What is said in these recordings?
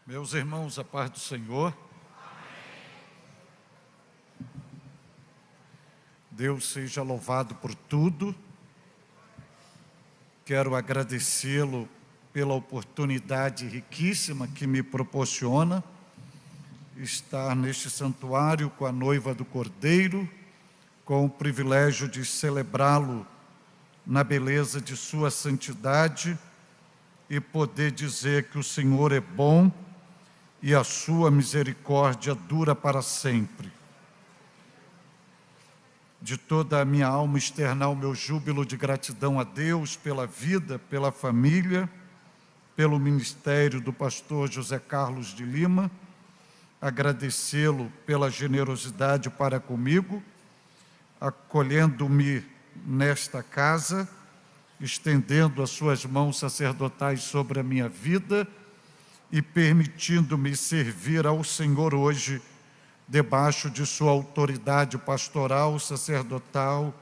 Meus irmãos, a paz do Senhor. Deus seja louvado por tudo. Quero agradecê-lo pela oportunidade riquíssima que me proporciona estar neste santuário com a noiva do Cordeiro, com o privilégio de celebrá-lo na beleza de sua santidade e poder dizer que o Senhor é bom e a sua misericórdia dura para sempre. De toda a minha alma externar o meu júbilo de gratidão a Deus pela vida, pela família, pelo ministério do pastor José Carlos de Lima, agradecê-lo pela generosidade para comigo, acolhendo-me nesta casa, estendendo as suas mãos sacerdotais sobre a minha vida e permitindo-me servir ao Senhor hoje, debaixo de sua autoridade pastoral, sacerdotal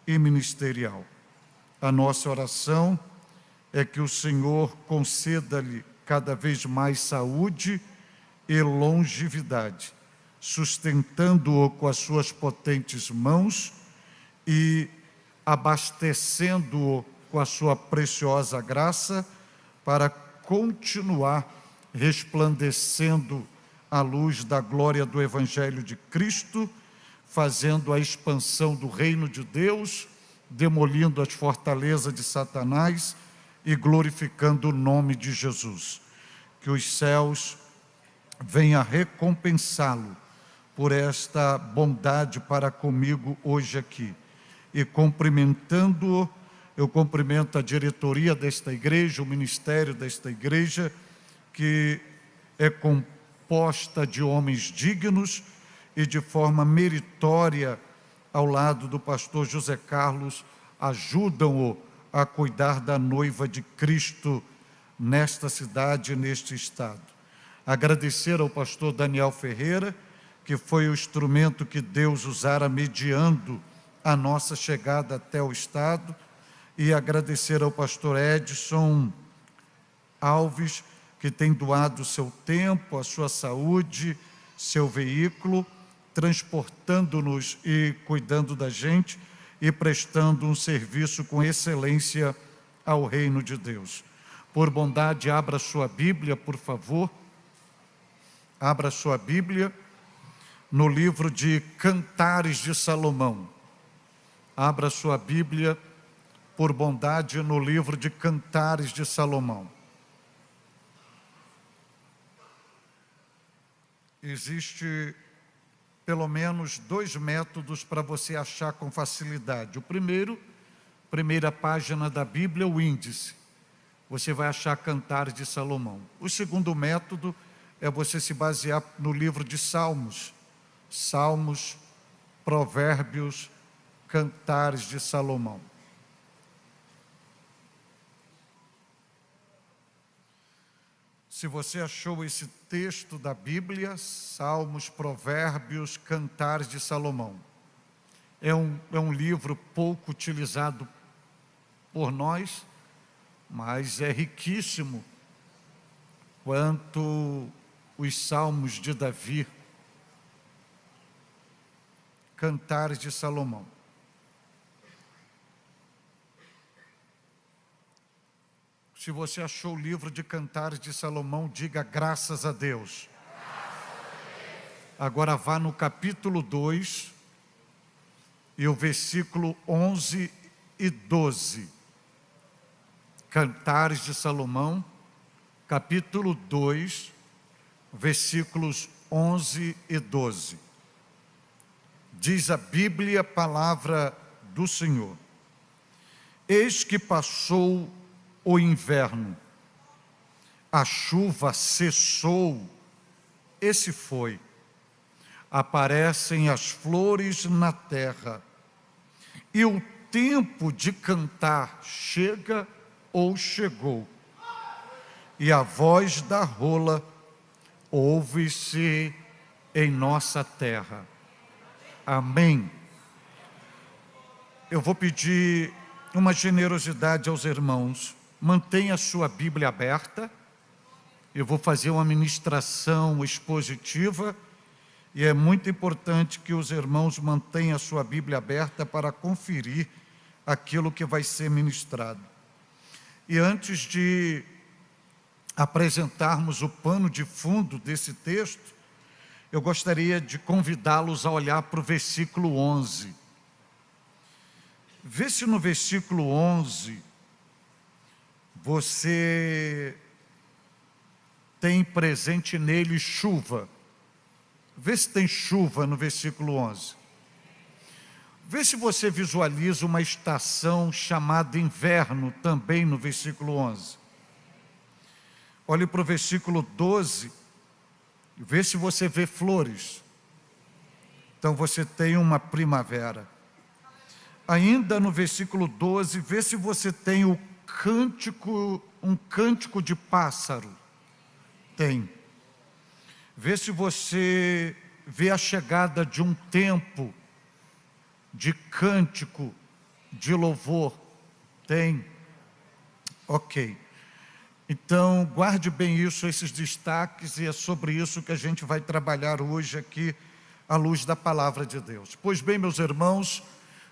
e ministerial. A nossa oração é que o Senhor conceda-lhe cada vez mais saúde e longevidade, sustentando-o com as suas potentes mãos e abastecendo-o com a sua preciosa graça para continuar resplandecendo a luz da glória do Evangelho de Cristo, fazendo a expansão do reino de Deus, demolindo as fortalezas de Satanás e glorificando o nome de Jesus. Que os céus venham recompensá-lo por esta bondade para comigo hoje aqui. E cumprimentando-o, eu cumprimento a diretoria desta igreja, o ministério desta igreja, que é composta de homens dignos e de forma meritória, ao lado do pastor José Carlos, ajudam-o a cuidar da noiva de Cristo nesta cidade e neste estado. Agradecer ao pastor Daniel Ferreira, que foi o instrumento que Deus usara mediando a nossa chegada até o estado, e agradecer ao pastor Edson Alves, que tem doado o seu tempo, a sua saúde, seu veículo, transportando-nos e cuidando da gente e prestando um serviço com excelência ao reino de Deus. Por bondade, abra sua Bíblia, por favor. Abra sua Bíblia no livro de Cantares de Salomão. Abra sua Bíblia, por bondade, no livro de Cantares de Salomão. Existe pelo menos 2 métodos para você achar com facilidade. O primeiro, primeira página da Bíblia, o índice. Você vai achar Cantares de Salomão. O segundo método é você se basear no livro de Salmos. Salmos, Provérbios, Cantares de Salomão. Se você achou esse texto da Bíblia, Salmos, Provérbios, Cantares de Salomão, é um livro pouco utilizado por nós, mas é riquíssimo quanto os Salmos de Davi. Cantares de Salomão. Se você achou o livro de Cantares de Salomão, diga graças a Deus. Agora vá no capítulo 2 e o versículo 11 e 12. Cantares de Salomão, capítulo 2, versículos 11 e 12. Diz a Bíblia, palavra do Senhor: Eis que passou o inverno, a chuva cessou, esse foi. Aparecem as flores na terra, e o tempo de cantar chega ou chegou, e a voz da rola ouve-se em nossa terra. Amém. Eu vou pedir uma generosidade aos irmãos. Mantenha a sua Bíblia aberta eu vou fazer uma ministração expositiva e é muito importante que os irmãos mantenham a sua Bíblia aberta para conferir aquilo que vai ser ministrado. E antes de apresentarmos o pano de fundo desse texto, eu gostaria de convidá-los a olhar para o versículo 11. Vê se no versículo 11 você tem presente nele chuva. Vê se tem chuva no versículo 11. Vê se você visualiza uma estação chamada inverno também no versículo 11. Olhe para o versículo 12. Vê se você vê flores. Então você tem uma primavera. Ainda no versículo 12, vê se você tem um cântico de pássaro. Tem. Vê se você vê a chegada de um tempo de cântico, de louvor. Tem. Ok. Então, guarde bem isso, esses destaques, e é sobre isso que a gente vai trabalhar hoje aqui, à luz da palavra de Deus. Pois bem, meus irmãos,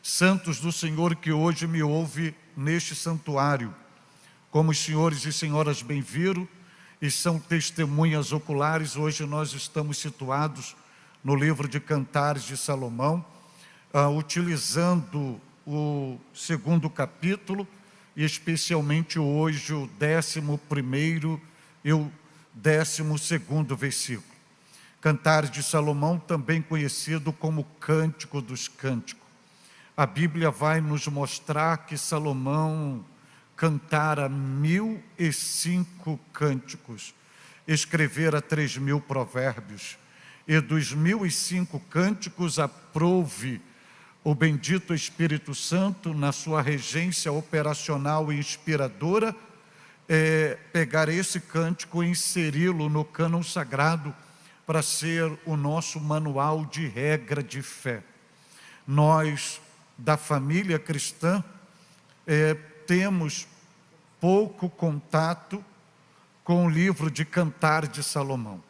santos do Senhor que hoje me ouve neste santuário, como os senhores e senhoras bem viram, e são testemunhas oculares, hoje nós estamos situados no livro de Cantares de Salomão, utilizando o 2º capítulo, e especialmente hoje o 11º e o 12º versículo. Cantares de Salomão, também conhecido como Cântico dos Cânticos. A Bíblia vai nos mostrar que Salomão cantara 1005 cânticos, escrevera 3000 provérbios, e dos 1005 cânticos aprove o bendito Espírito Santo, na sua regência operacional e inspiradora, pegar esse cântico e inseri-lo no cânon sagrado para ser o nosso manual de regra de fé. Nós, da família cristã, temos pouco contato com o livro de Cantares de Salomão.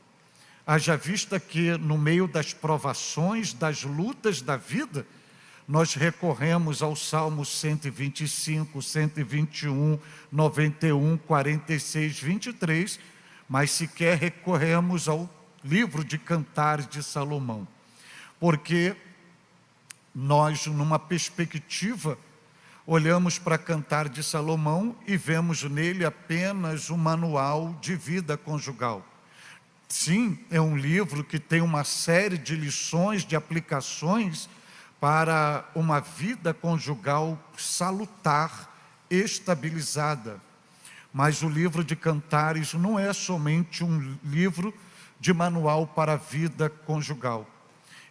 Haja vista que no meio das provações, das lutas da vida, nós recorremos ao Salmo 125, 121, 91, 46, 23, mas sequer recorremos ao livro de Cantares de Salomão, porque nós, numa perspectiva, olhamos para Cantares de Salomão e vemos nele apenas um manual de vida conjugal. Sim, é um livro que tem uma série de lições, de aplicações para uma vida conjugal salutar, estabilizada. Mas o livro de Cantares não é somente um livro de manual para a vida conjugal.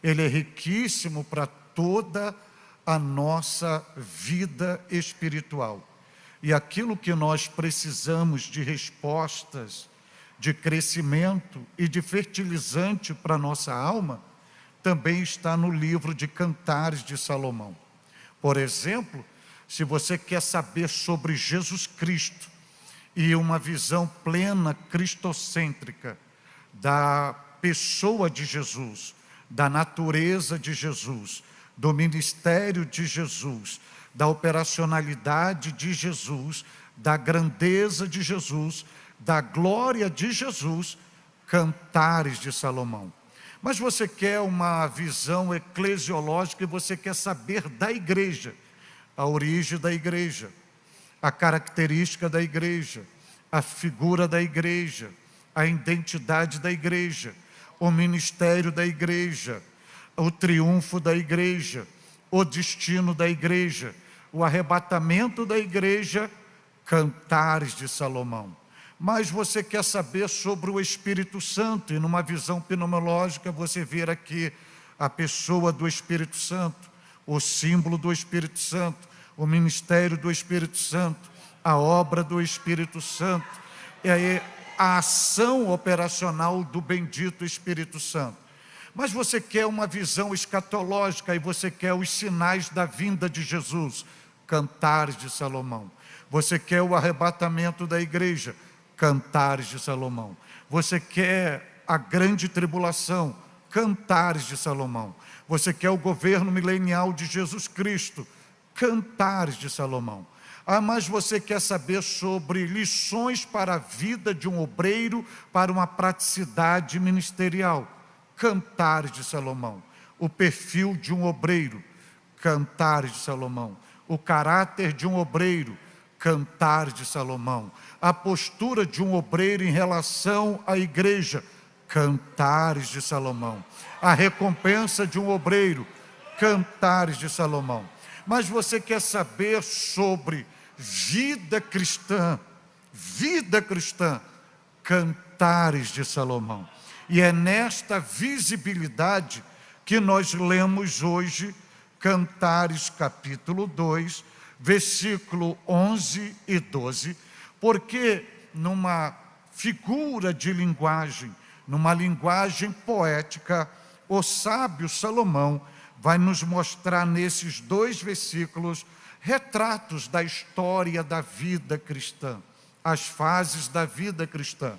Ele é riquíssimo para toda a nossa vida espiritual. E aquilo que nós precisamos de respostas, de crescimento e de fertilizante para a nossa alma, também está no livro de Cantares de Salomão. Por exemplo, se você quer saber sobre Jesus Cristo e uma visão plena cristocêntrica da pessoa de Jesus, da natureza de Jesus, do ministério de Jesus, da operacionalidade de Jesus, da grandeza de Jesus, da glória de Jesus, Cantares de Salomão. Mas você quer uma visão eclesiológica e você quer saber da igreja, a origem da igreja, a característica da igreja, a figura da igreja, a identidade da igreja, o ministério da igreja, o triunfo da igreja, o destino da igreja, o arrebatamento da igreja, Cantares de Salomão. Mas você quer saber sobre o Espírito Santo, e numa visão pneumológica você vê aqui a pessoa do Espírito Santo, o símbolo do Espírito Santo, o ministério do Espírito Santo, a obra do Espírito Santo, e aí a ação operacional do bendito Espírito Santo. Mas você quer uma visão escatológica e você quer os sinais da vinda de Jesus, Cantares de Salomão. Você quer o arrebatamento da igreja, Cantares de Salomão. Você quer a grande tribulação, Cantares de Salomão. Você quer o governo milenial de Jesus Cristo, Cantares de Salomão. Mas você quer saber sobre lições para a vida de um obreiro, para uma praticidade ministerial, Cantares de Salomão. O perfil de um obreiro, Cantares de Salomão. O caráter de um obreiro, Cantares de Salomão. A postura de um obreiro em relação à igreja, Cantares de Salomão. A recompensa de um obreiro, Cantares de Salomão. Mas você quer saber sobre vida cristã, Cantares de Salomão. E é nesta visibilidade que nós lemos hoje Cantares capítulo 2, versículo 11 e 12, porque numa figura de linguagem, numa linguagem poética, o sábio Salomão vai nos mostrar nesses 2 versículos retratos da história da vida cristã, as fases da vida cristã.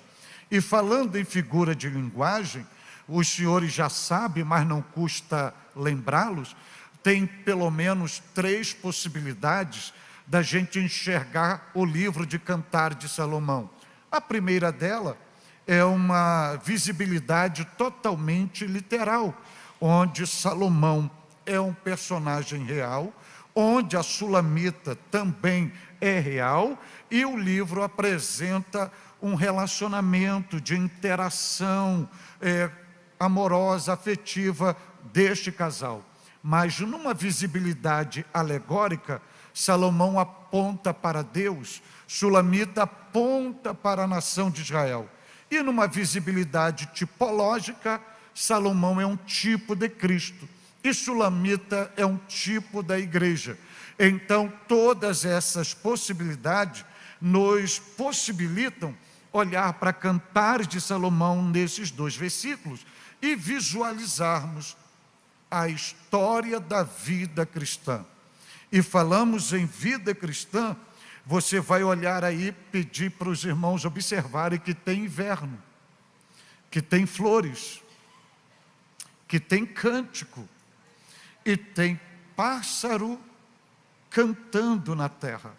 E falando em figura de linguagem, os senhores já sabem, mas não custa lembrá-los, tem pelo menos 3 possibilidades da gente enxergar o livro de Cantares de Salomão. A primeira dela é uma visibilidade totalmente literal, onde Salomão é um personagem real, onde a Sulamita também é real, e o livro apresenta um relacionamento de interação amorosa, afetiva deste casal. Mas numa visibilidade alegórica, Salomão aponta para Deus, Sulamita aponta para a nação de Israel. E numa visibilidade tipológica, Salomão é um tipo de Cristo e Sulamita é um tipo da igreja. Então, todas essas possibilidades nos possibilitam olhar para Cantares de Salomão nesses 2 versículos e visualizarmos a história da vida cristã. E falamos em vida cristã, você vai olhar aí, pedir para os irmãos observarem que tem inverno, que tem flores, que tem cântico, e tem pássaro cantando na terra.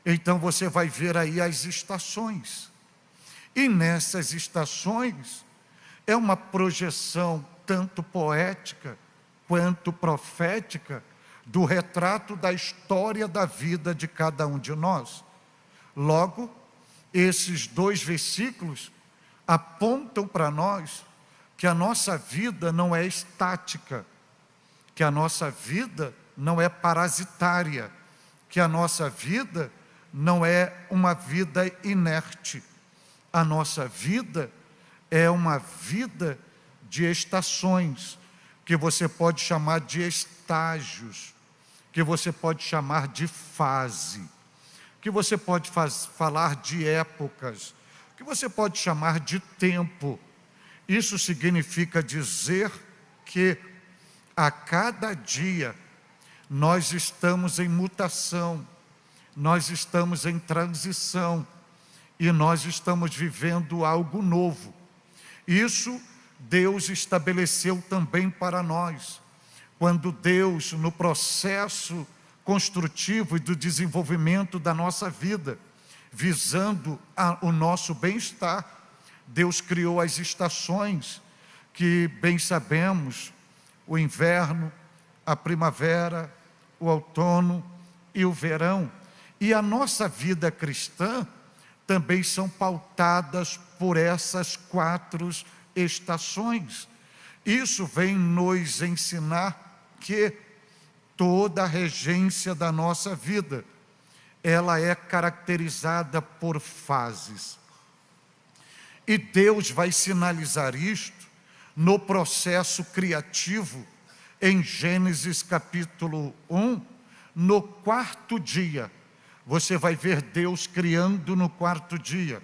Então você vai ver aí as estações. E nessas estações é uma projeção tanto poética quanto profética do retrato da história da vida de cada um de nós. Logo, esses 2 versículos apontam para nós que a nossa vida não é estática, que a nossa vida não é parasitária, que a nossa vida não é uma vida inerte. A nossa vida é uma vida de estações, que você pode chamar de estágios, que você pode chamar de fase, que você pode falar de épocas, que você pode chamar de tempo. Isso significa dizer que a cada dia nós estamos em mutação, nós estamos em transição e nós estamos vivendo algo novo. Isso Deus estabeleceu também para nós. Quando Deus, no processo construtivo e do desenvolvimento da nossa vida, visando o nosso bem-estar, Deus criou as estações que bem sabemos, o inverno, a primavera, o outono e o verão. E a nossa vida cristã também são pautadas por essas 4 estações. Isso vem nos ensinar que toda a regência da nossa vida, ela é caracterizada por fases. E Deus vai sinalizar isto no processo criativo, em Gênesis capítulo 1, no 4º dia. Você vai ver Deus criando no 4º dia.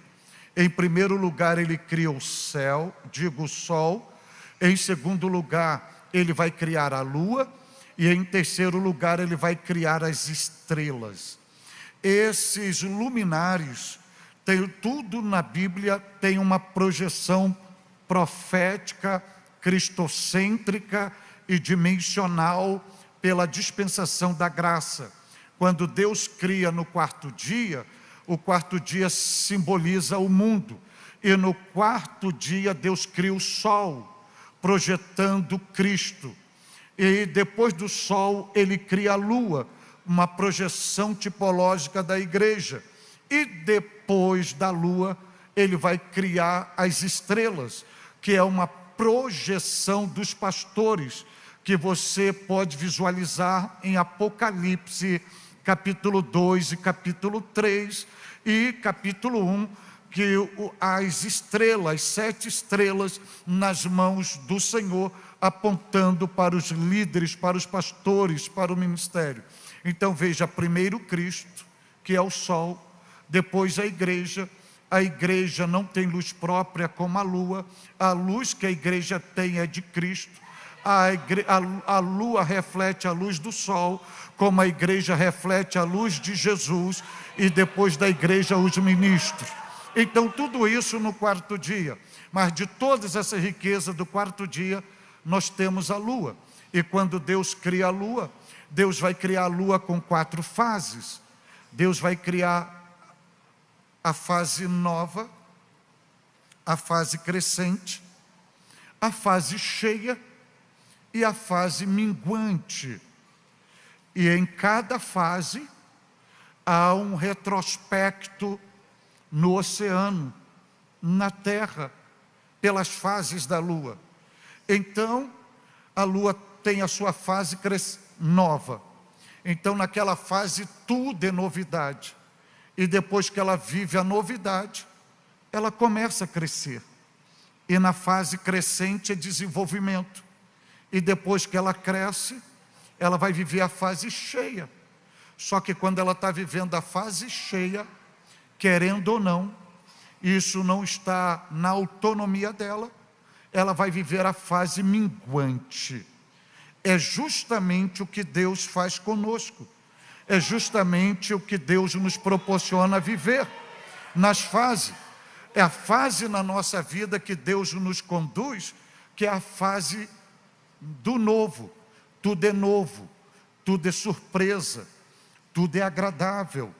Em primeiro lugar, Ele cria o céu, o sol. Em segundo lugar, Ele vai criar a lua. E em terceiro lugar, Ele vai criar as estrelas. Esses luminares tudo na Bíblia tem uma projeção profética, cristocêntrica e dimensional pela dispensação da graça. Quando Deus cria no quarto dia, o quarto dia simboliza o mundo. E no quarto dia Deus cria o sol, projetando Cristo. E depois do sol ele cria a lua, uma projeção tipológica da igreja. E depois da lua ele vai criar as estrelas, que é uma projeção dos pastores, que você pode visualizar em Apocalipse, capítulo 2 e capítulo 3, e capítulo 1, que as estrelas, 7 estrelas nas mãos do Senhor, apontando para os líderes, para os pastores, para o ministério. Então veja, primeiro Cristo, que é o sol, depois a igreja não tem luz própria como a luz que a igreja tem é de Cristo, a lua reflete a luz do sol, como a igreja reflete a luz de Jesus, e depois da igreja os ministros. Então tudo isso no quarto dia, mas de todas essa riqueza do quarto dia, nós temos a lua, e quando Deus cria a lua, Deus vai criar a lua com 4 fases. Deus vai criar a fase nova, a fase crescente, a fase cheia e a fase minguante. E em cada fase há um retrospecto no oceano, na terra, pelas fases da lua. Então, a lua tem a sua fase nova. Então, naquela fase, tudo é novidade. E depois que ela vive a novidade, ela começa a crescer. E na fase crescente é desenvolvimento. E depois que ela cresce, ela vai viver a fase cheia. Só que quando ela está vivendo a fase cheia, querendo ou não, isso não está na autonomia dela, ela vai viver a fase minguante. É justamente o que Deus faz conosco. É justamente o que Deus nos proporciona viver nas fases. É a fase na nossa vida que Deus nos conduz, que é a fase do novo. Tudo é novo, tudo é surpresa, tudo é agradável,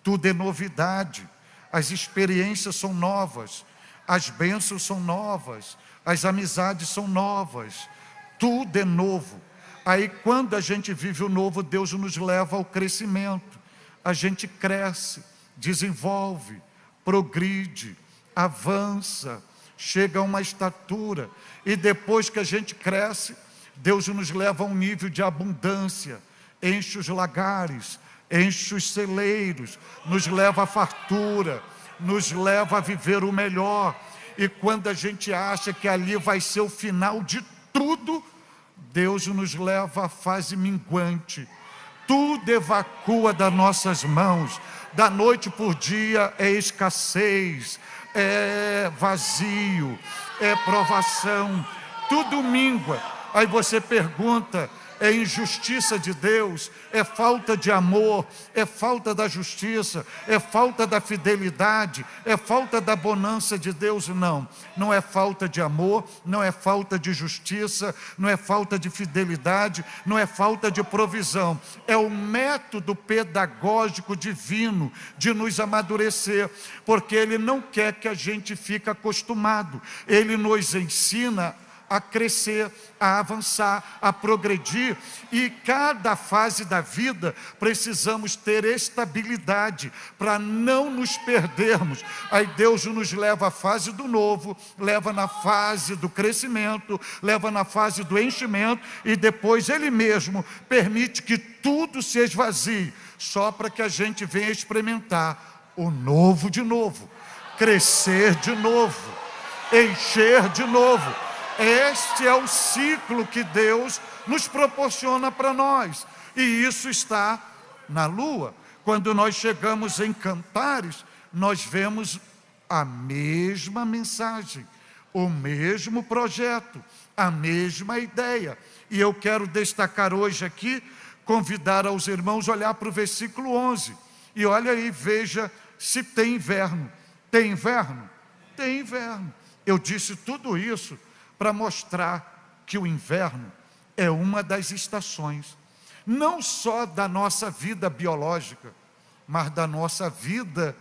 tudo é novidade. As experiências são novas, as bênçãos são novas, as amizades são novas, tudo é novo. Aí quando a gente vive o novo, Deus nos leva ao crescimento. A gente cresce, desenvolve, progride, avança, chega a uma estatura. E depois que a gente cresce, Deus nos leva a um nível de abundância, enche os lagares, enche os celeiros, nos leva à fartura, nos leva a viver o melhor. E quando a gente acha que ali vai ser o final de tudo, Deus nos leva à fase minguante. Tudo evacua das nossas mãos. Da noite por dia é escassez, é vazio, é provação. Tudo mingua. Aí você pergunta, é injustiça de Deus, é falta de amor, é falta da justiça, é falta da fidelidade, é falta da bonança de Deus? Não, não é falta de amor, não é falta de justiça, não é falta de fidelidade, não é falta de provisão. É o método pedagógico divino de nos amadurecer, porque Ele não quer que a gente fique acostumado. Ele nos ensina a crescer, a avançar, a progredir, e cada fase da vida precisamos ter estabilidade para não nos perdermos. Aí Deus nos leva à fase do novo, leva na fase do crescimento, leva na fase do enchimento, e depois Ele mesmo permite que tudo se esvazie, só para que a gente venha experimentar o novo de novo, crescer de novo, encher de novo. Este é o ciclo que Deus nos proporciona para nós. E isso está na lua. Quando nós chegamos em Cantares, nós vemos a mesma mensagem, o mesmo projeto, a mesma ideia. E eu quero destacar hoje aqui, convidar aos irmãos a olhar para o versículo 11. E olha aí, veja se tem inverno. Tem inverno? Tem inverno. Eu disse tudo isso para mostrar que o inverno é uma das estações, não só da nossa vida biológica, mas da nossa vida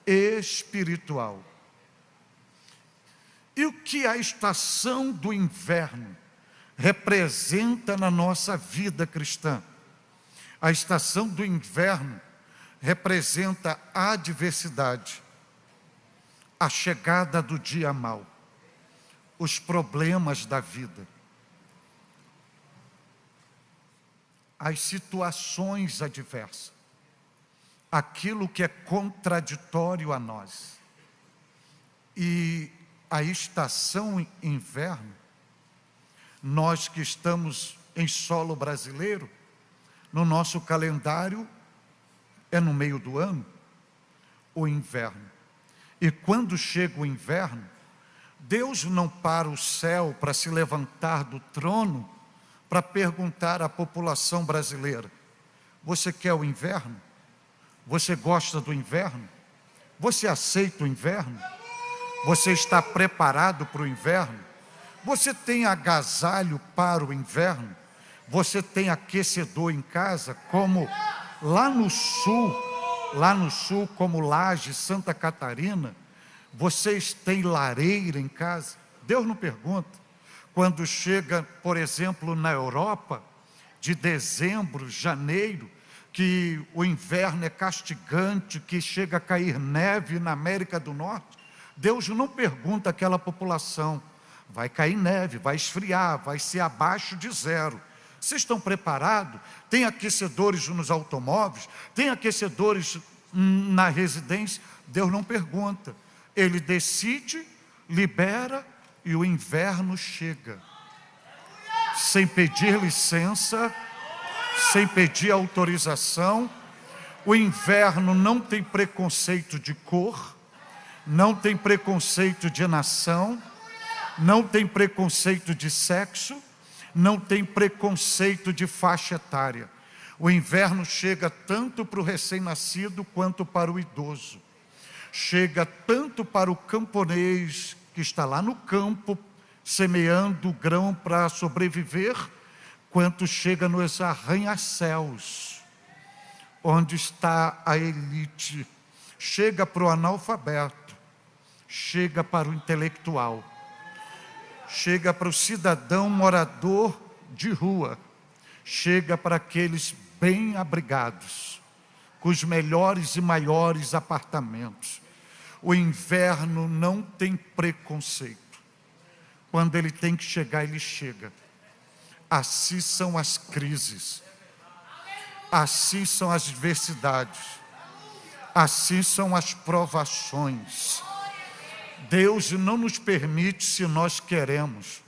espiritual. E o que a estação do inverno representa na nossa vida cristã? A estação do inverno representa a adversidade, a chegada do dia mau, os problemas da vida, as situações adversas, aquilo que é contraditório a nós. E a estação inverno, nós que estamos em solo brasileiro, no nosso calendário é no meio do ano, o inverno. E quando chega o inverno, Deus não para o céu para se levantar do trono para perguntar à população brasileira: você quer o inverno? Você gosta do inverno? Você aceita o inverno? Você está preparado para o inverno? Você tem agasalho para o inverno? Você tem aquecedor em casa, como lá no sul, como Laje, Santa Catarina, vocês têm lareira em casa? Deus não pergunta. Quando chega, por exemplo, na Europa, de dezembro, janeiro, que o inverno é castigante, que chega a cair neve na América do Norte, Deus não pergunta àquela população: vai cair neve, vai esfriar, vai ser abaixo de zero. Vocês estão preparados? Tem aquecedores nos automóveis? Tem aquecedores na residência? Deus não pergunta. Ele decide, libera e o inverno chega. Sem pedir licença, sem pedir autorização. O inverno não tem preconceito de cor, não tem preconceito de nação, não tem preconceito de sexo, não tem preconceito de faixa etária. O inverno chega tanto para o recém-nascido quanto para o idoso. Chega tanto para o camponês que está lá no campo, semeando grão para sobreviver, quanto chega nos arranha-céus, onde está a elite. Chega para o analfabeto, chega para o intelectual, chega para o cidadão morador de rua, chega para aqueles bem abrigados, com os melhores e maiores apartamentos. O inverno não tem preconceito. Quando ele tem que chegar, ele chega. Assim são as crises, assim são as adversidades, assim são as provações. Deus não nos permite se nós queremos,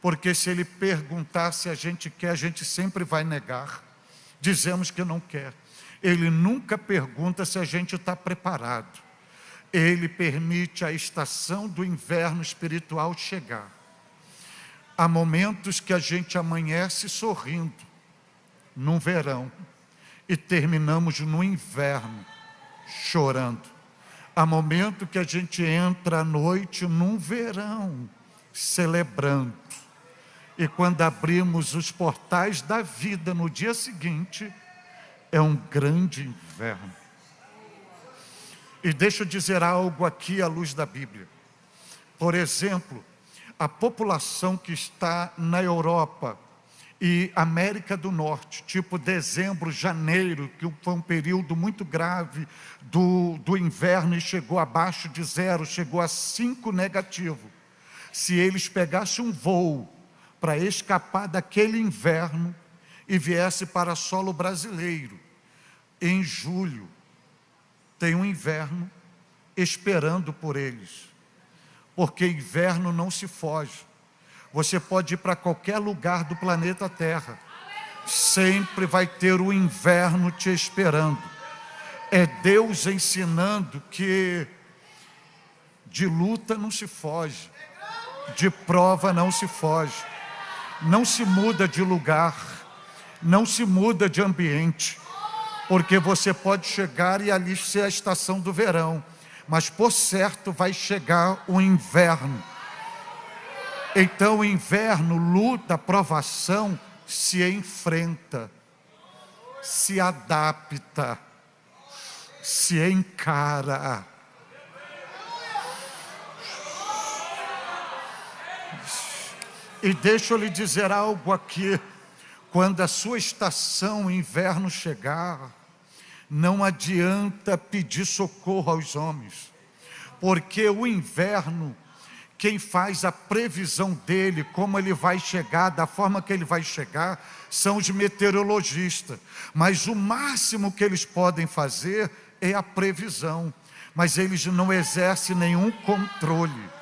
porque se Ele perguntar se a gente quer, a gente sempre vai negar. Dizemos que não quer. Ele nunca pergunta se a gente está preparado. Ele permite a estação do inverno espiritual chegar. Há momentos que a gente amanhece sorrindo, num verão, e terminamos no inverno, chorando. Há momento que a gente entra à noite num verão, celebrando. E quando abrimos os portais da vida no dia seguinte, é um grande inverno. E deixa eu dizer algo aqui à luz da Bíblia. Por exemplo, a população que está na Europa e América do Norte, tipo dezembro, janeiro, que foi um período muito grave do inverno e chegou abaixo de zero, chegou a 5 negativo. Se eles pegassem um voo para escapar daquele inverno e viesse para solo brasileiro, em julho, tem um inverno esperando por eles, porque inverno não se foge. Você pode ir para qualquer lugar do planeta Terra, sempre vai ter o inverno te esperando. É Deus ensinando que de luta não se foge, de prova não se foge, não se muda de lugar, não se muda de ambiente, porque você pode chegar e ali ser a estação do verão, mas por certo vai chegar o inverno. Então o inverno, luta, provação, se enfrenta, se adapta, se encara. E deixa eu lhe dizer algo aqui: quando a sua estação inverno chegar, não adianta pedir socorro aos homens, porque o inverno, quem faz a previsão dele, como ele vai chegar, da forma que ele vai chegar, são os meteorologistas. Mas o máximo que eles podem fazer é a previsão, mas eles não exercem nenhum controle.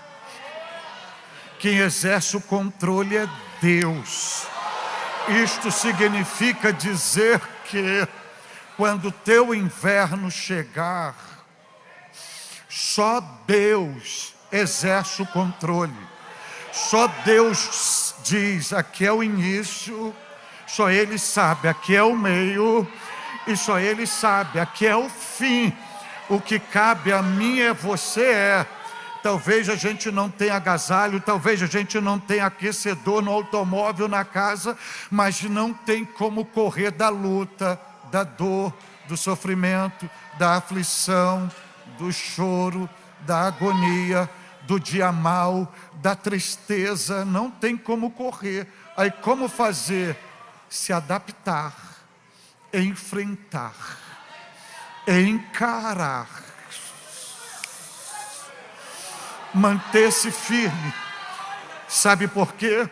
Quem exerce o controle é Deus. Isto significa dizer que, quando o teu inverno chegar, só Deus exerce o controle. Só Deus diz: aqui é o início, só Ele sabe, aqui é o meio, e só Ele sabe, aqui é o fim. O que cabe a mim e a você talvez a gente não tenha agasalho, talvez a gente não tenha aquecedor no automóvel, na casa, mas não tem como correr da luta, da dor, do sofrimento, da aflição, do choro, da agonia, do dia mau, da tristeza. Não tem como correr. Aí como fazer? Se adaptar, enfrentar, encarar, manter-se firme. Sabe por quê?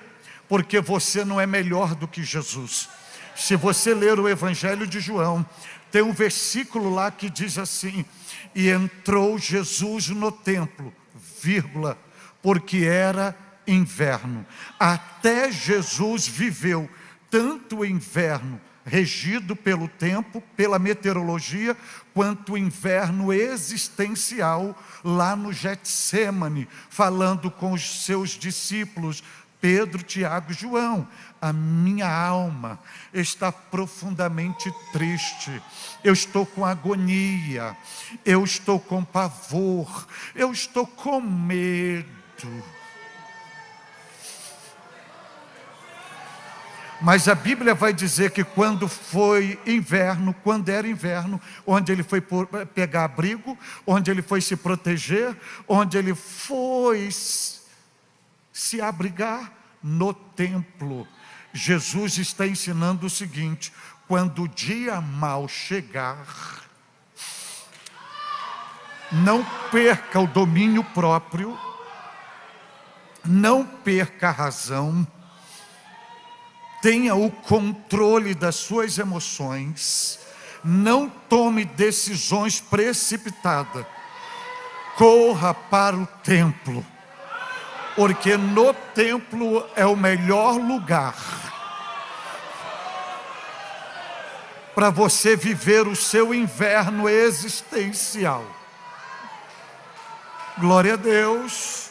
Porque você não é melhor do que Jesus. Se você ler o Evangelho de João, tem um versículo lá que diz assim: e entrou Jesus no templo, vírgula, porque era inverno. Até Jesus viveu tanto o inverno regido pelo tempo, pela meteorologia, quanto o inverno existencial lá no Getsêmani, falando com os seus discípulos, Pedro, Tiago e João: a minha alma está profundamente triste, eu estou com agonia, eu estou com pavor, eu estou com medo. Mas a Bíblia vai dizer que quando foi inverno, quando era inverno, onde ele foi pegar abrigo, onde ele foi se proteger, onde ele foi se abrigar? No templo. Jesus está ensinando o seguinte: quando o dia mau chegar, não perca o domínio próprio, não perca a razão, tenha o controle das suas emoções, não tome decisões precipitadas, corra para o templo, porque no templo é o melhor lugar para você viver o seu inverno existencial. Glória a Deus,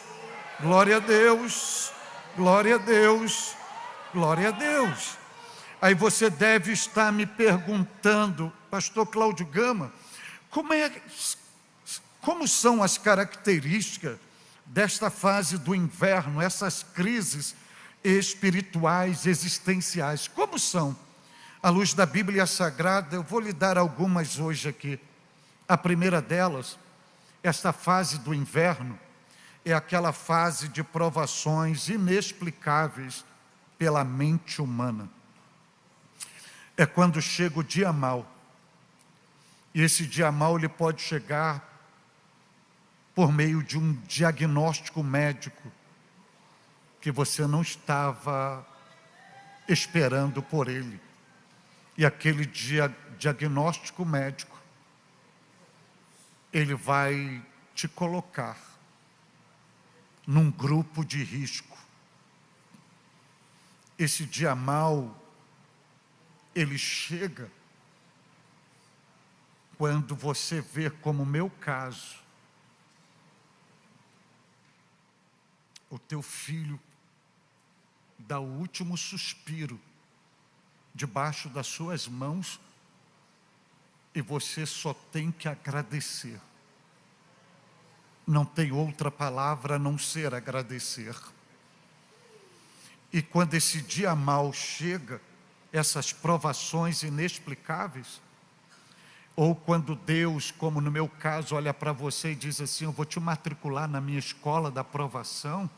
glória a Deus, glória a Deus, glória a Deus. Aí você deve estar me perguntando: pastor Cláudio Gama, como são as características desta fase do inverno, essas crises espirituais, existenciais? Como são? À luz da Bíblia Sagrada, eu vou lhe dar algumas hoje aqui. A primeira delas, esta fase do inverno, é aquela fase de provações inexplicáveis pela mente humana. É quando chega o dia mau. E esse dia mau ele pode chegar por meio de um diagnóstico médico que você não estava esperando por ele. E aquele diagnóstico médico, ele vai te colocar num grupo de risco. Esse dia mau, ele chega quando você vê, como o meu caso, o teu filho dá o último suspiro debaixo das suas mãos e você só tem que agradecer. não tem outra palavra a não ser agradecer. E quando esse dia mau chega, essas provações inexplicáveis, ou quando Deus, como no meu caso, olha para você e diz assim: eu vou te matricular na minha escola da provação,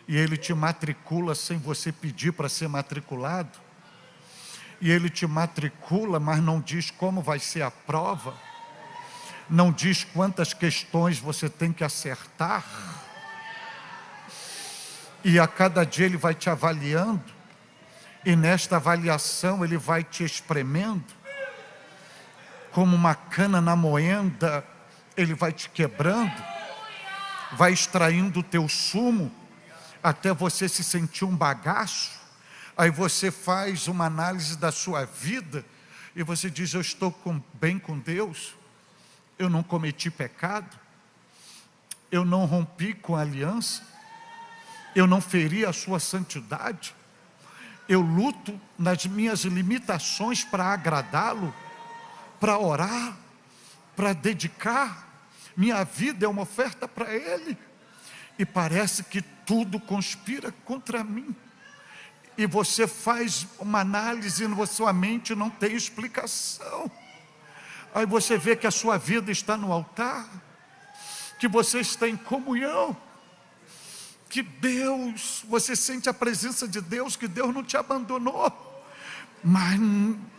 e Ele te matricula sem você pedir para ser matriculado, e Ele te matricula, mas não diz como vai ser a prova, não diz quantas questões você tem que acertar, e a cada dia Ele vai te avaliando, e nesta avaliação Ele vai te espremendo, como uma cana na moenda, Ele vai te quebrando, vai extraindo o teu sumo, até você se sentir um bagaço. Aí você faz uma análise da sua vida, e você diz: eu estou bem com Deus, eu não cometi pecado, eu não rompi com a aliança, eu não feri a sua santidade, eu luto nas minhas limitações para agradá-lo, para orar, para dedicar, minha vida é uma oferta para Ele, e parece que tudo conspira contra mim, e você faz uma análise na sua mente, não tem explicação. Aí você vê que a sua vida está no altar, que você está em comunhão, que Deus, você sente a presença de Deus, que Deus não te abandonou, mas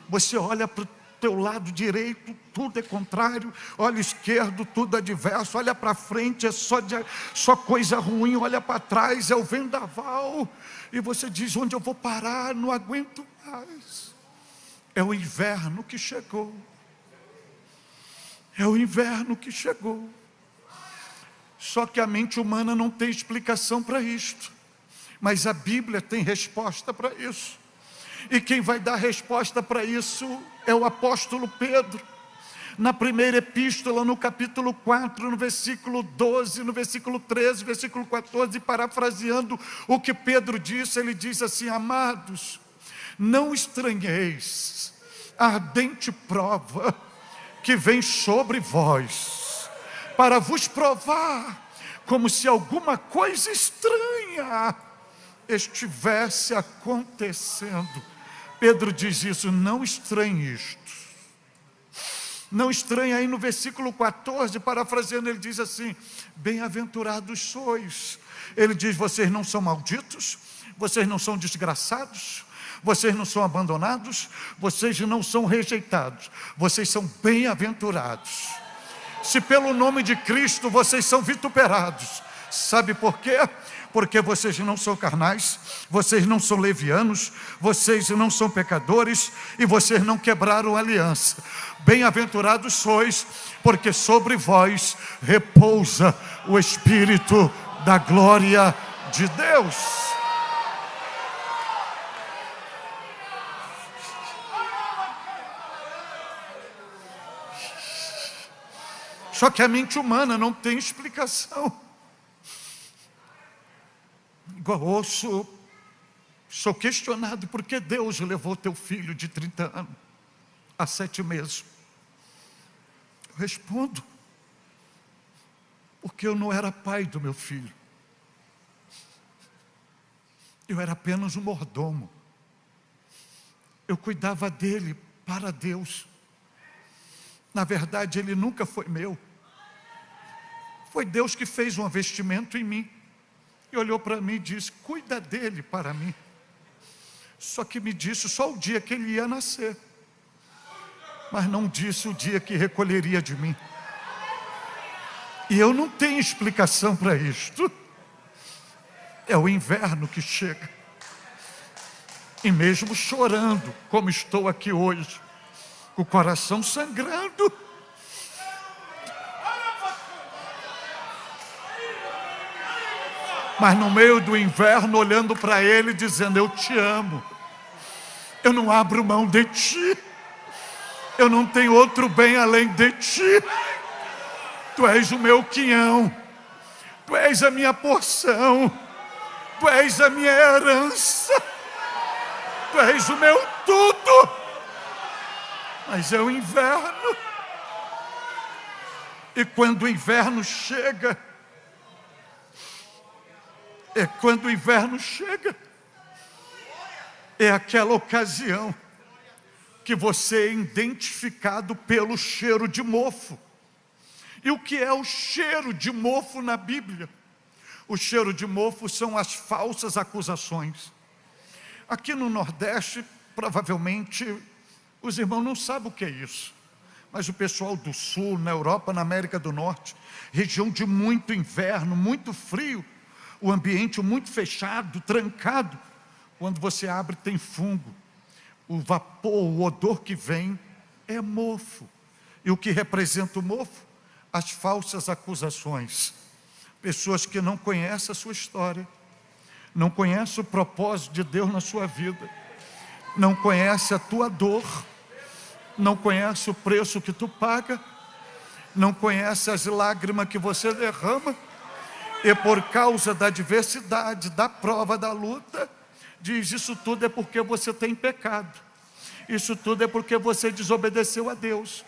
você olha para o teu lado direito, tudo é contrário, olha esquerdo, tudo adverso, olha para frente, é só coisa ruim, olha para trás, é o vendaval, e você diz: onde eu vou parar? Não aguento mais. É o inverno que chegou, é o inverno que chegou. Só que a mente humana não tem explicação para isto, mas a Bíblia tem resposta para isso. E quem vai dar resposta para isso é o apóstolo Pedro. Na primeira epístola, no capítulo 4, no versículo 12, no versículo 13, versículo 14, parafraseando o que Pedro disse, ele diz assim: amados, não estranheis a ardente prova que vem sobre vós, para vos provar, como se alguma coisa estranha estivesse acontecendo. Pedro diz isso: não estranhe isto. Não estranhe. Aí no versículo 14, parafraseando, ele diz assim: bem-aventurados sois. Ele diz: vocês não são malditos, vocês não são desgraçados, vocês não são abandonados, vocês não são rejeitados, vocês são bem-aventurados. Se pelo nome de Cristo vocês são vituperados, sabe por quê? Porque vocês não são carnais, vocês não são levianos, vocês não são pecadores, e vocês não quebraram a aliança. Bem-aventurados sois, porque sobre vós repousa o Espírito da glória de Deus. Só que a mente humana não tem explicação. Igual sou questionado: por que Deus levou teu filho de 30 anos a 7 meses? Eu respondo: porque eu não era pai do meu filho, eu era apenas um mordomo, eu cuidava dele para Deus. Na verdade, ele nunca foi meu, foi Deus que fez um investimento em mim, e olhou para mim e disse: cuida dele para mim. Só que me disse só o dia que ele ia nascer, mas não disse o dia que recolheria de mim. E eu não tenho explicação para isto. É o inverno que chega, e mesmo chorando, como estou aqui hoje, com o coração sangrando, mas no meio do inverno, olhando para ele, dizendo: eu te amo, eu não abro mão de ti, eu não tenho outro bem além de ti, tu és o meu quinhão, tu és a minha porção, tu és a minha herança, tu és o meu tudo. Mas é o inverno, E quando o inverno chega, é aquela ocasião que você é identificado pelo cheiro de mofo. E o que é o cheiro de mofo na Bíblia? O cheiro de mofo são as falsas acusações. Aqui no Nordeste, provavelmente, os irmãos não sabem o que é isso. Mas o pessoal do Sul, na Europa, na América do Norte, região de muito inverno, muito frio, o ambiente muito fechado, trancado, quando você abre tem fungo. O vapor, o odor que vem é mofo. E o que representa o mofo? As falsas acusações. Pessoas que não conhecem a sua história, não conhecem o propósito de Deus na sua vida, não conhecem a tua dor, não conhecem o preço que tu paga, não conhecem as lágrimas que você derrama, e por causa da adversidade, da prova, da luta, diz: isso tudo é porque você tem pecado, isso tudo é porque você desobedeceu a Deus,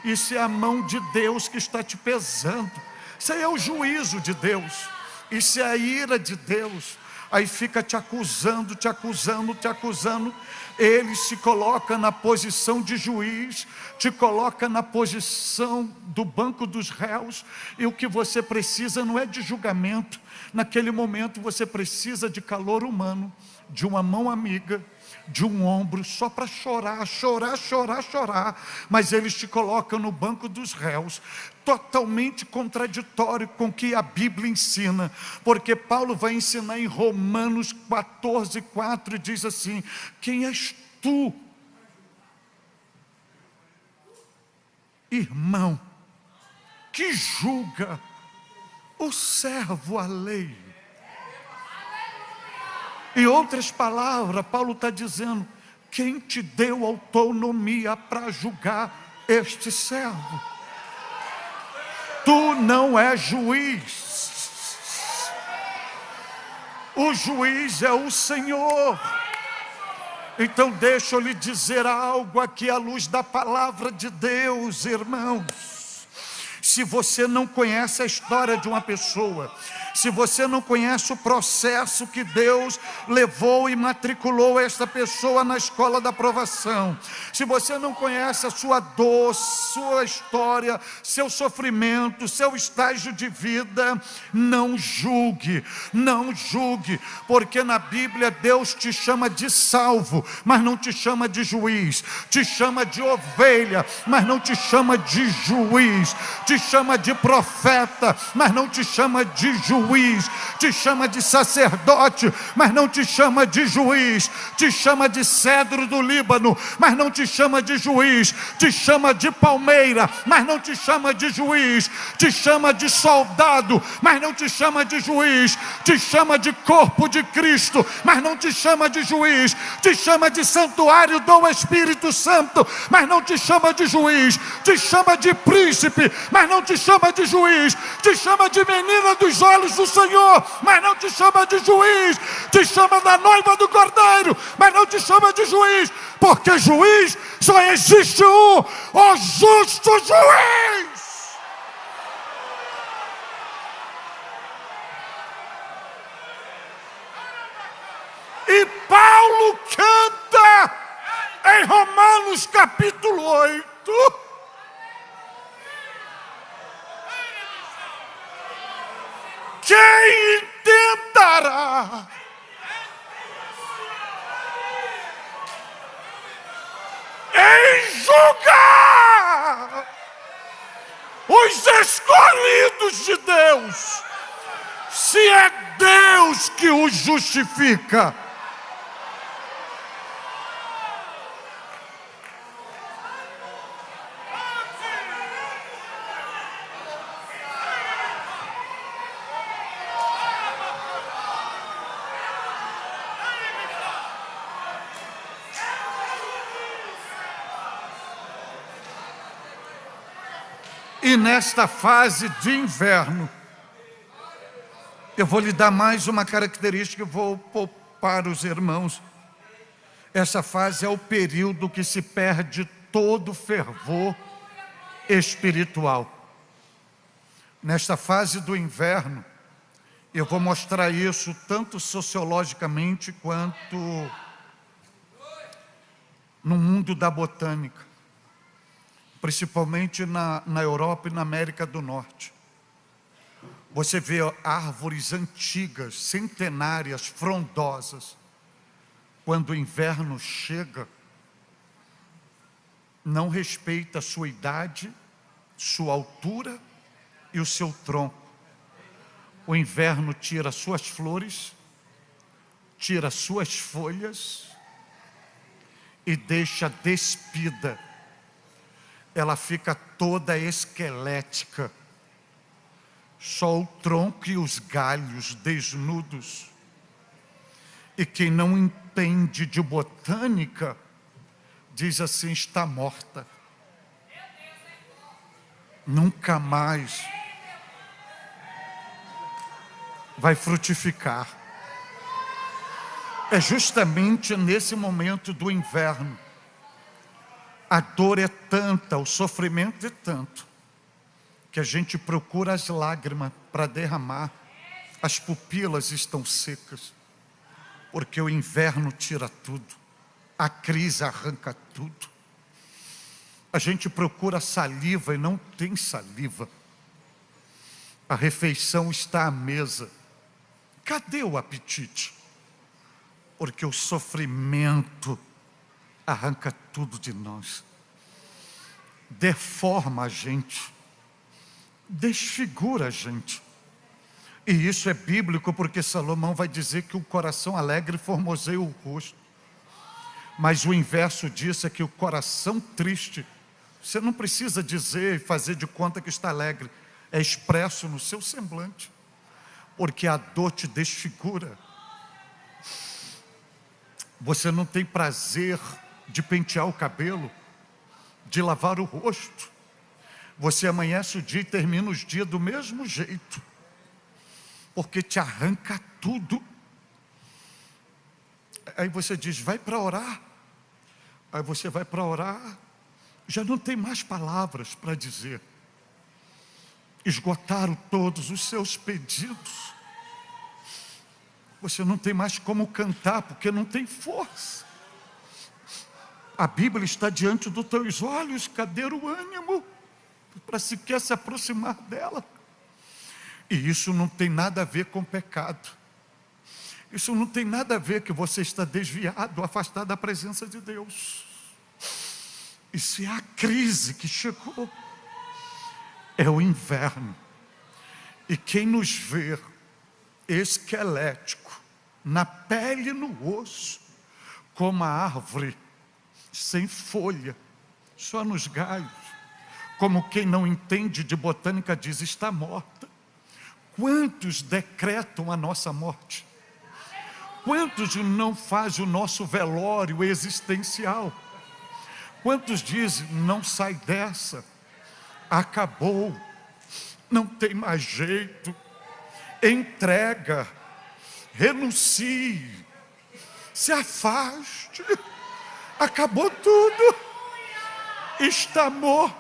isso é a mão de Deus que está te pesando, isso aí é o juízo de Deus, isso é a ira de Deus. Aí fica te acusando, te acusando, te acusando. Ele se coloca na posição de juiz, te coloca na posição do banco dos réus, e o que você precisa não é de julgamento. Naquele momento você precisa de calor humano, de uma mão amiga, de um ombro, só para chorar, chorar, chorar, chorar. Mas eles te colocam no banco dos réus, totalmente contraditório com o que a Bíblia ensina, porque Paulo vai ensinar em Romanos 14:4, e diz assim: quem és tu, irmão, que julga o servo alheio? Em outras palavras, Paulo está dizendo: quem te deu autonomia para julgar este servo? Tu não és juiz, o juiz é o Senhor. Então deixa eu lhe dizer algo aqui à luz da palavra de Deus, irmãos. Se você não conhece a história de uma pessoa, se você não conhece o processo que Deus levou e matriculou esta pessoa na escola da aprovação, se você não conhece a sua dor, sua história, seu sofrimento, seu estágio de vida, não julgue, não julgue, porque na Bíblia Deus te chama de salvo, mas não te chama de juiz, te chama de ovelha, mas não te chama de juiz, te chama de profeta, mas não te chama de juiz, te chama de sacerdote, mas não te chama de juiz, te chama de cedro do Líbano, mas não te chama de juiz, te chama de palmeira, mas não te chama de juiz, te chama de soldado, mas não te chama de juiz, te chama de corpo de Cristo, mas não te chama de juiz, te chama de santuário do Espírito Santo, mas não te chama de juiz, te chama de príncipe, mas não te chama de juiz, te chama de menina dos olhos do Senhor, mas não te chama de juiz, te chama da noiva do Cordeiro, mas não te chama de juiz, porque juiz só existe um, o justo juiz. E Paulo canta em Romanos capítulo 8, quem intentará em julgar os escolhidos de Deus, se é Deus que os justifica? E nesta fase de inverno, eu vou lhe dar mais uma característica, eu vou poupar os irmãos. Essa fase é o período que se perde todo o fervor espiritual. Nesta fase do inverno, eu vou mostrar isso tanto sociologicamente quanto no mundo da botânica, principalmente na Europa e na América do Norte. Você vê árvores antigas, centenárias, frondosas. Quando o inverno chega, não respeita a sua idade, sua altura e o seu tronco. O inverno tira suas flores, tira suas folhas e deixa despida. Ela fica toda esquelética. Só o tronco e os galhos desnudos. E quem não entende de botânica, diz assim, está morta. Nunca mais vai frutificar. É justamente nesse momento do inverno. A dor é tanta, o sofrimento é tanto, que a gente procura as lágrimas para derramar. As pupilas estão secas, porque o inverno tira tudo. A crise arranca tudo. A gente procura saliva e não tem saliva. A refeição está à mesa. Cadê o apetite? Porque o sofrimento arranca tudo de nós. Deforma a gente. Desfigura a gente. E isso é bíblico, porque Salomão vai dizer que o coração alegre formoseia o rosto. Mas o inverso disso é que o coração triste, você não precisa dizer e fazer de conta que está alegre. É expresso no seu semblante. Porque a dor te desfigura. Você não tem prazer de pentear o cabelo, de lavar o rosto. Você amanhece o dia e termina os dias do mesmo jeito. Porque te arranca tudo. Aí você diz, vai para orar. Aí você vai para orar, já não tem mais palavras para dizer. Esgotaram todos os seus pedidos. Você não tem mais como cantar, porque não tem força. A Bíblia está diante dos teus olhos, cadê o ânimo para sequer se aproximar dela? E isso não tem nada a ver com pecado. Isso não tem nada a ver que você está desviado, afastado da presença de Deus. Isso é a crise que chegou. É o inverno. E quem nos vê esquelético, na pele e no osso, como a árvore sem folha, só nos galhos, como quem não entende de botânica diz, está morta. Quantos decretam a nossa morte? Quantos não fazem o nosso velório existencial? Quantos dizem, não sai dessa, acabou, não tem mais jeito, entrega, renuncie, se afaste, acabou tudo, está morto.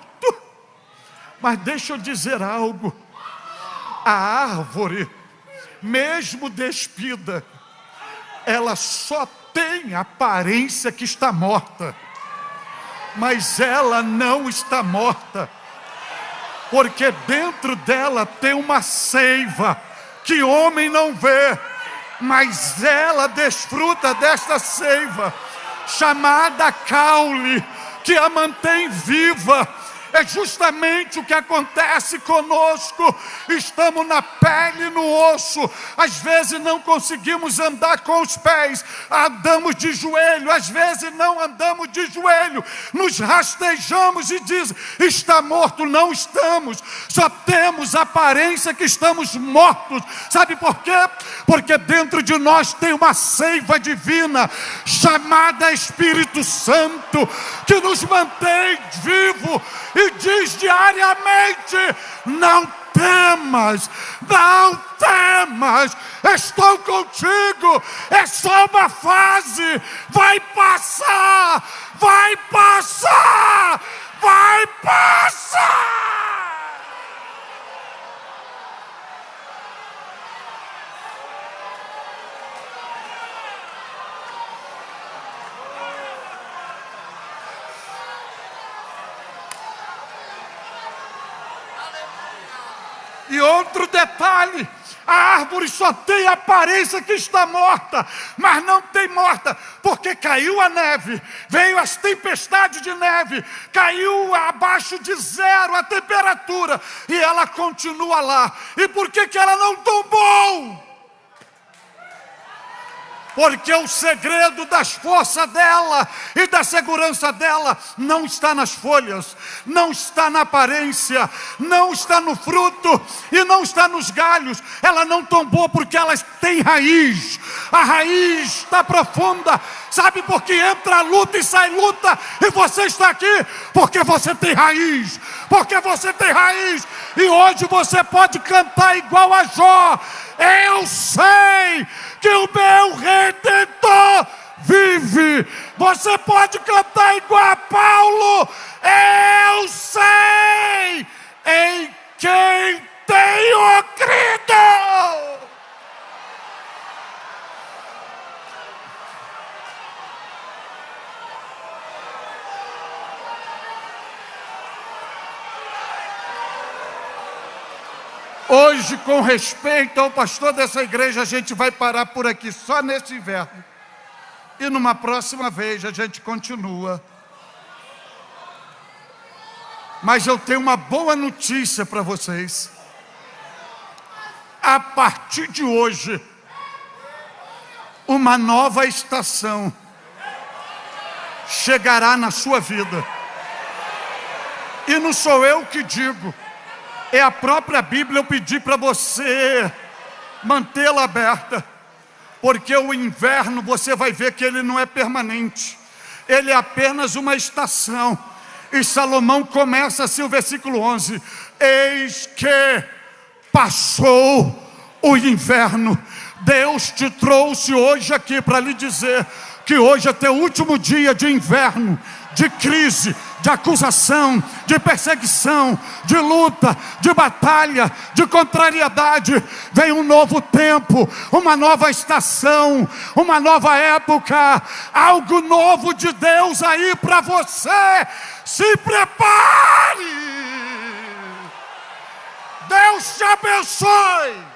Mas deixa eu dizer algo, a árvore, mesmo despida, ela só tem aparência que está morta, mas ela não está morta, porque dentro dela tem uma seiva que homem não vê, mas ela desfruta desta seiva, chamada caule, que a mantém viva. É justamente o que acontece conosco. Estamos na pele e no osso. Às vezes não conseguimos andar com os pés, andamos de joelho. Às vezes não andamos de joelho, nos rastejamos e diz, está morto. Não estamos, só temos a aparência que estamos mortos. Sabe por quê? Porque dentro de nós tem uma seiva divina, chamada Espírito Santo, que nos mantém vivo e diz diariamente, não temas, não temas, estou contigo, é só uma fase, vai passar, vai passar, vai passar. E outro detalhe, a árvore só tem a aparência que está morta, mas não tem morta, porque caiu a neve, veio as tempestades de neve, caiu abaixo de zero a temperatura, e ela continua lá. E por que ela não tombou? Porque o segredo das forças dela e da segurança dela não está nas folhas, não está na aparência, não está no fruto e não está nos galhos. Ela não tombou porque ela tem raiz. A raiz está profunda. Sabe por que entra luta e sai luta e você está aqui? Porque você tem raiz. Porque você tem raiz. E hoje você pode cantar igual a Jó. Eu sei que o meu Redentor vive. Você pode cantar igual a Paulo. Eu sei em quem tenho crido. Hoje, com respeito ao pastor dessa igreja, a gente vai parar por aqui, só nesse inverno. E numa próxima vez a gente continua. Mas eu tenho uma boa notícia para vocês. A partir de hoje, uma nova estação chegará na sua vida. E não sou eu que digo. É a própria Bíblia. Eu pedi para você mantê-la aberta, porque o inverno você vai ver que ele não é permanente, ele é apenas uma estação. E Salomão começa assim o versículo 11: eis que passou o inverno. Deus te trouxe hoje aqui para lhe dizer que hoje é teu último dia de inverno, de crise, de acusação, de perseguição, de luta, de batalha, de contrariedade. Vem um novo tempo, uma nova estação, uma nova época, algo novo de Deus aí para você. Se prepare! Deus te abençoe!